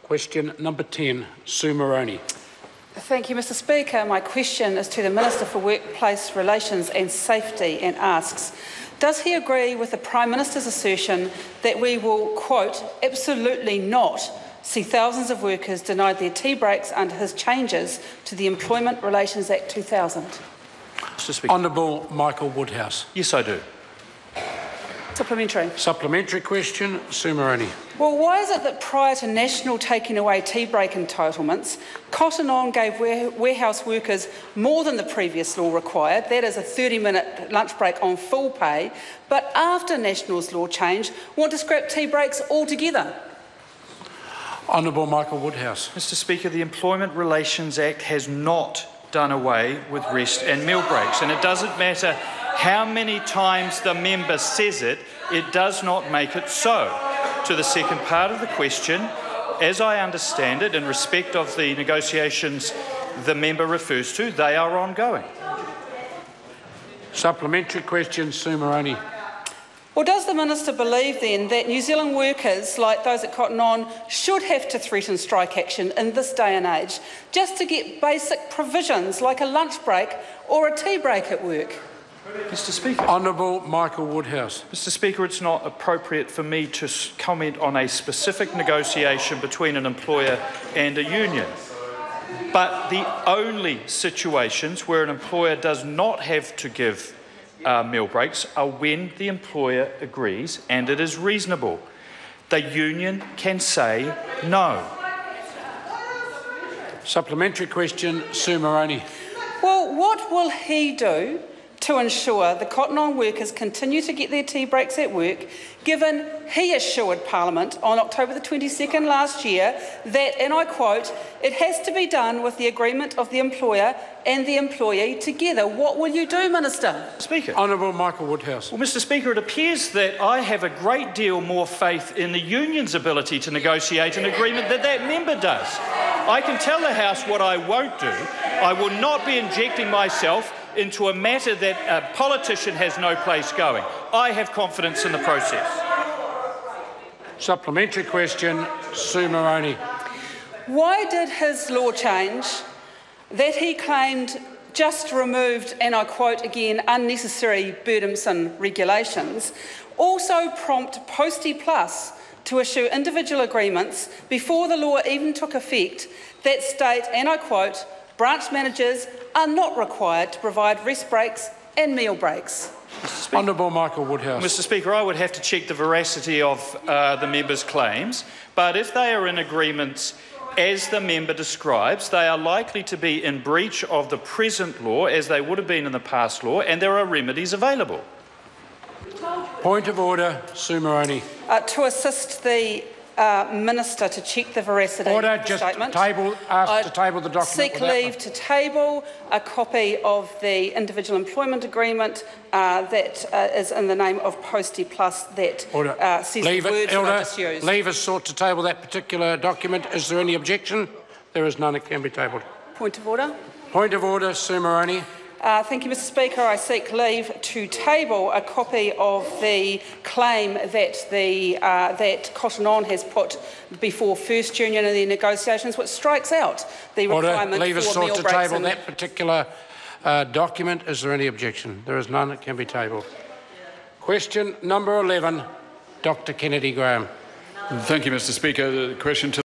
Question number 10, Sue Moroney. Thank you, Mr Speaker. My question is to the Minister for Workplace Relations and Safety and asks, does he agree with the Prime Minister's assertion that we will, quote, absolutely not see thousands of workers denied their tea breaks under his changes to the Employment Relations Act 2000? Honourable Michael Woodhouse. Yes, I do. Supplementary. Supplementary question, Sue Moroney. Well, why is it that prior to National taking away tea break entitlements, Cotton On gave warehouse workers more than the previous law required, that is a 30-minute lunch break on full pay, but after National's law change, want to scrap tea breaks altogether? Honourable Michael Woodhouse. Mr Speaker, the Employment Relations Act has not done away with rest and meal breaks, and it doesn't matter how many times the member says it, it does not make it so. To the second part of the question, as I understand it, in respect of the negotiations the member refers to, they are ongoing. Supplementary question, Sue Moroney. Well, does the Minister believe then that New Zealand workers, like those at Cotton On, should have to threaten strike action in this day and age just to get basic provisions like a lunch break or a tea break at work? Mr Speaker. Honourable Michael Woodhouse. Mr Speaker, it's not appropriate for me to comment on a specific negotiation between an employer and a union. But the only situations where an employer does not have to give meal breaks are when the employer agrees and it is reasonable. The union can say no. Supplementary question, Sue Moroney. Well, what will he do to ensure the Cotton On workers continue to get their tea breaks at work, given he assured Parliament on October the 22nd last year that, and I quote, it has to be done with the agreement of the employer and the employee together? What will you do, Minister? Speaker. Honourable Michael Woodhouse. Well, Mr Speaker, it appears that I have a great deal more faith in the union's ability to negotiate an agreement than that member does. I can tell the House what I won't do. I will not be injecting myself into a matter that a politician has no place going. I have confidence in the process. Supplementary question, Sue Moroney. Why did his law change that he claimed just removed, and I quote again, unnecessary burdensome regulations, also prompt Postie Plus to issue individual agreements before the law even took effect that state, and I quote, branch managers are not required to provide rest breaks and meal breaks? Honourable Michael Woodhouse. Mr Speaker, I would have to check the veracity of the member's claims, but if they are in agreements as the member describes, they are likely to be in breach of the present law as they would have been in the past law, and there are remedies available. Point of order, Sue Moroney. To assist the Minister to check the veracity order, of the just statement. Ask to table the document. Seek leave to table a copy of the individual employment agreement that is in the name of Postie Plus that says the words that I just used. Leave is sought to table that particular document. Is there any objection? There is none. It can be tabled. Point of order. Point of order, Sue Moroney. Thank you, Mr Speaker. I seek leave to table a copy of the claim that that Cotton On has put before First Union in their negotiations, which strikes out the requirement leave is for sought meal to breaks. Table that particular document. Is there any objection? There is none. It can be tabled. Question number 11, Dr. Kennedy Graham. Thank you, Mr Speaker. The question to